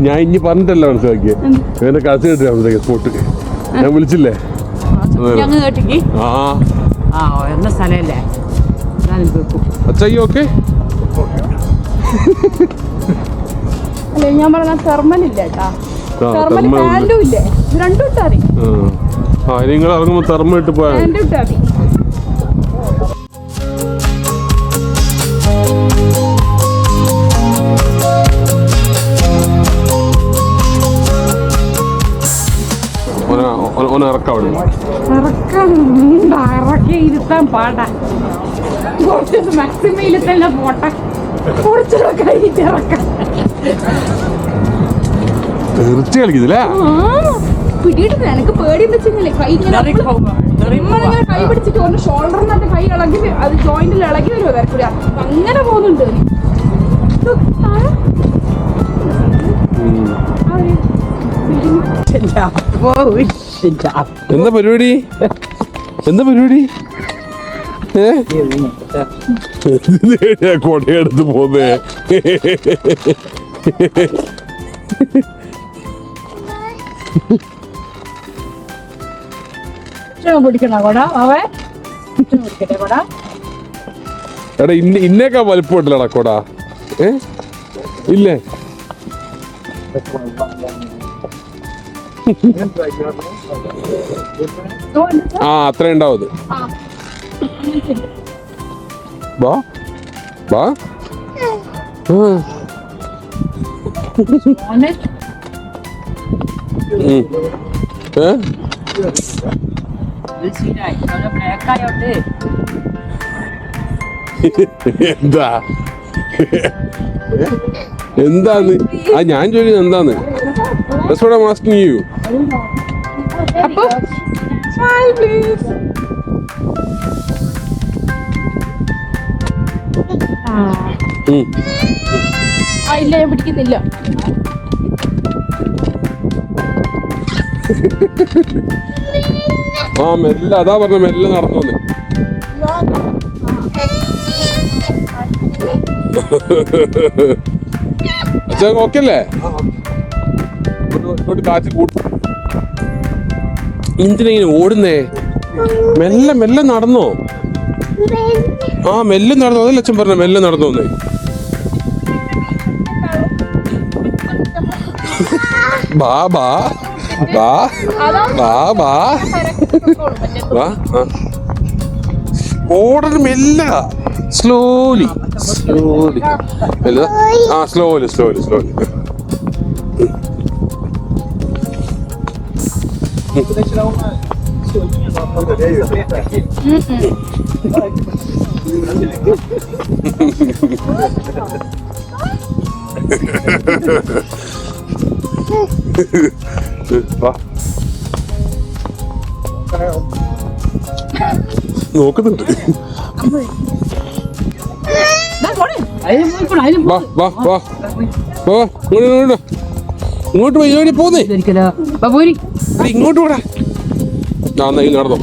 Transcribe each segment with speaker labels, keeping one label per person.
Speaker 1: ഞാൻ ഇനി പറഞ്ഞിട്ടല്ല മനസ്സിലാക്കിയത്. എന്റെ കസി കിട്ടിയ സ്പോട്ട് ഞാൻ വിളിച്ചില്ലേ? അച്ഛയ്യോ ഓക്കെ.
Speaker 2: അല്ലേ ഞാൻ പറഞ്ഞ തെർമലില്ല കേട്ടാ, തെർമൽ പാൻറ്റും ഇല്ലേ, രണ്ടും ഇട്ടാ മതി.
Speaker 1: നിങ്ങൾ ഇറങ്ങുമ്പോ തെർമ ഇട്ട് പോയാൽ
Speaker 2: പാൻറ്റും ഇട്ടാ മതി. ഇറക്കി ഇരുത്താൻ പാടാ, കുറച്ച് മാക്സിമം ഇരുത്തല്ല പോട്ടെ, കുറച്ചുകൂടെ കഴിഞ്ഞിട്ട് ഇറക്കാം.
Speaker 1: തീർച്ച കളിക്കുന്നില്ല
Speaker 2: പിടിയിട്ടില്ല. എനിക്ക് പേടി വെച്ചില്ലേ, കൈ ഇങ്ങനെ കൈ പിടിച്ചിട്ട് ഒന്ന് ഷോൾഡറിനകത്ത് കൈ ഇളകി, അത് ജോയിന്റിൽ ഇളകി വരുമോ വരക്കൂല, അങ്ങനെ പോകുന്നുണ്ട്.
Speaker 1: എന്താ പരിപാടി? എന്താ പരിപാടി? കൊടയെടുത്ത് പോന്നേ. എടാ ഇന്നേക്കാ വലിപ്പം ഉണ്ടല്ലോടാ കൊട. ഇല്ലേ? ആ അത്ര ഉണ്ടാവും അത്. വാ വാ. എന്താ എന്താന്ന് ഞാൻ ചോദിക്കുന്നത്? എന്താന്ന്? That's what I'm asking you.
Speaker 2: Smile please. ഇല്ല ഞാൻ പിടിക്കുന്നില്ല.
Speaker 1: മെല്ലെ, അതാ പറഞ്ഞ മെല്ലെ നടന്നു. അച്ഛാ ഓക്കെ അല്ലേ? കാറ്റ് കൂട്ടും. എന്തിനെ ഓടുന്നേ? മെല്ലെ മെല്ലെ നടന്നോ? മെല്ലെ നടന്നു. അതല്ലേ അച്ഛൻ പറഞ്ഞ മെല്ലെ നടന്നോന്നേ. ബാ ബാ ബാ ബാ ബാ ബാ. ഓർഡർ മെല്ല, സ്ലോലി സ്ലോലി മെല്ല. Slowly slowly slowly. നോക്കുന്നുണ്ട്. ഇങ്ങോട്ട് പോയി പോന്നേ. ഇങ്ങോട്ട് പോടാ. നടന്നോ.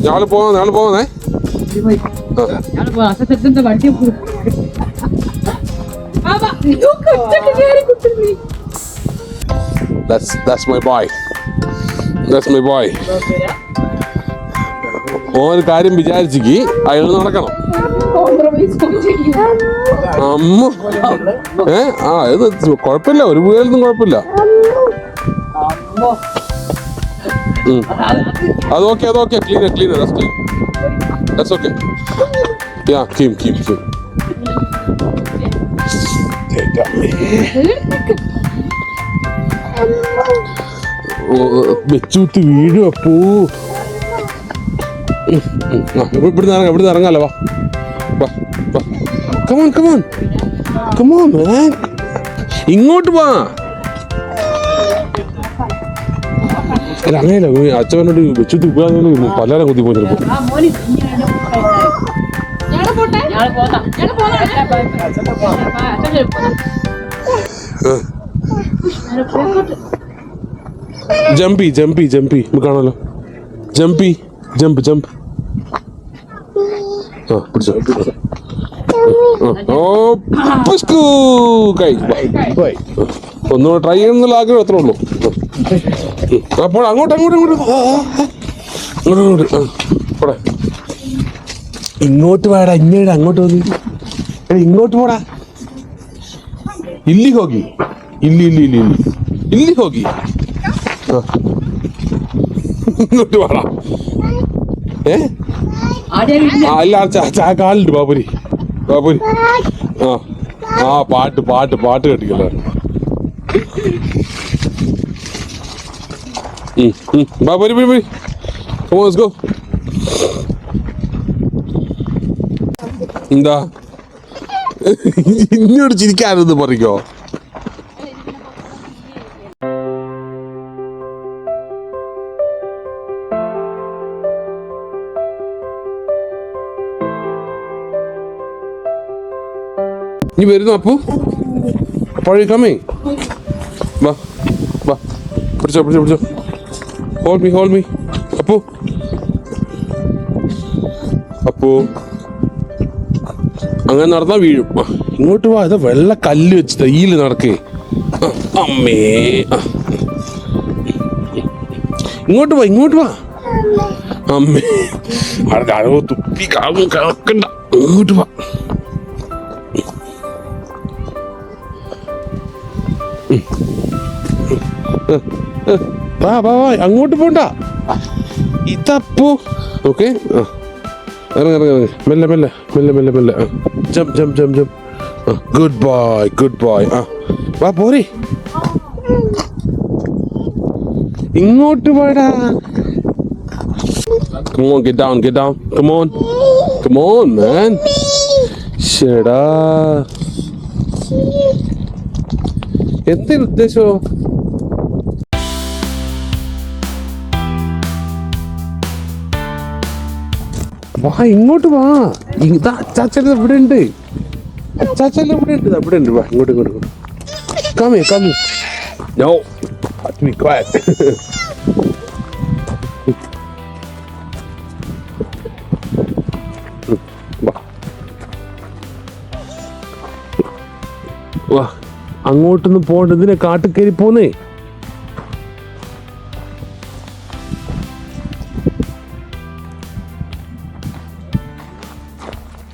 Speaker 1: ഞാള് പോന്നേ. That's my boy. That's my boy. ഓരോ കാര്യം വിചാരിച്ചെങ്കി അയാൾ നടക്കണം. അമ്മ ഇത് കുഴപ്പമില്ല, ഒരു വീഴൊന്നും കുഴപ്പമില്ല. അതൊക്കെ clean. That's okay. Yeah, keep. വെച്ചൂത്ത് വീഴും. അപ്പോ ഇവിടുന്ന് ഇറങ്ങാലോ. വാ. Come on man. ഇങ്ങോട്ട് വാ. അങ്ങനെയല്ല, അച്ഛനോട് വെച്ചൂത്ത് ഉപയോഗം പലരും കുത്തി പോയി ചിലപ്പോ. ജമ്പി കാണാലോ. ജമ്പ് പിടിച്ചോ. ഒന്നുകൂടെ ട്രൈ ചെയ്യണമെന്നുള്ള ആഗ്രഹം അത്രേ ഉള്ളൂ. അപ്പോൾ അങ്ങോട്ട് അങ്ങോട്ട് അങ്ങോട്ട് അങ്ങോട്ട് പോടാ. ഇങ്ങോട്ട് വേടാ, ഇങ്ങോട്ട് അങ്ങോട്ട് വന്നു. ഇങ്ങോട്ട് പോടാ. ഇല്ലി ഹോഗി, ഇല്ലി ഇല്ലി ഇല്ലി ഇല്ലി ഇല്ലി ഹോഗി. ഇങ്ങോട്ട് വേടാ. അല്ല കാലുണ്ട് ബാബുരി, ബാബുരി. ആ പാട്ട് പാട്ട് പാട്ട് കേട്ടിക്കല്ലോ. ബാബുരി പോയി. Come on, let's go. എന്താ ഇന്നോട് ചിരിക്കാനൊന്ന് പറയോ? നീ വരുന്നു അപ്പു? പഴയ കമ്മി വാ വാ, പിടിച്ചോ പിടിച്ചോ പിടിച്ചോ. Hold me Appu. അപ്പു അങ്ങനെ നടന്നാ വീഴും. ഇങ്ങോട്ട് വാ. ഇത് വെള്ള കല്ല് വെച്ച് തയ്യില് നടക്കേ. അമ്മേ, ഇങ്ങോട്ട് വാ, ഇങ്ങോട്ട് വാ. അമ്മേ അവിടെ തുപ്പി കിടക്കണ്ട. ഇങ്ങോട്ട് വാ. വാ വാ വാ, അങ്ങോട്ട് പോണ്ട. ഇതപ്പോ ഓക്കെ. ഇറങ്ങ ഇറങ്ങ ഇറങ്ങ, മെല്ലെ മെല്ലെ മെല്ലെ മെല്ലെ മെല്ലെ. Jump jump jump jump. Good boy good boy. വാ പോരെ, ഇങ്ങോട്ട് പോടാ. Come on, get down, get down. Come on, man. ശെടാ, എന്തൊരു ഉദ്ദേശോ? വാ, ഇങ്ങോട്ട് വാ. ഇതാ അച്ചാച്ചൻ്റെ ഇവിടെ ഉണ്ട്, അച്ചാച്ചൻ്റെ ഇവിടെ ഉണ്ട്, ഇവിടെ ഉണ്ട്. വാ ഇങ്ങോട്ട് ഇങ്ങോട്ട്. Come here. No, be quiet. വാ, അങ്ങോട്ടൊന്നും പോണ്ട. ഇതിനെ കാട്ടിൽ കയറി പോന്നേ.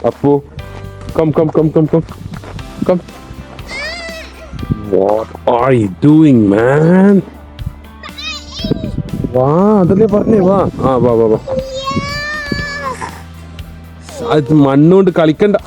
Speaker 1: Appu, come. What are you doing, man? വാ, അതല്ലേ പറഞ്ഞേ. വാ വാ വാ വാ. അത് മണ്ണുകൊണ്ട് കളിക്കണ്ട.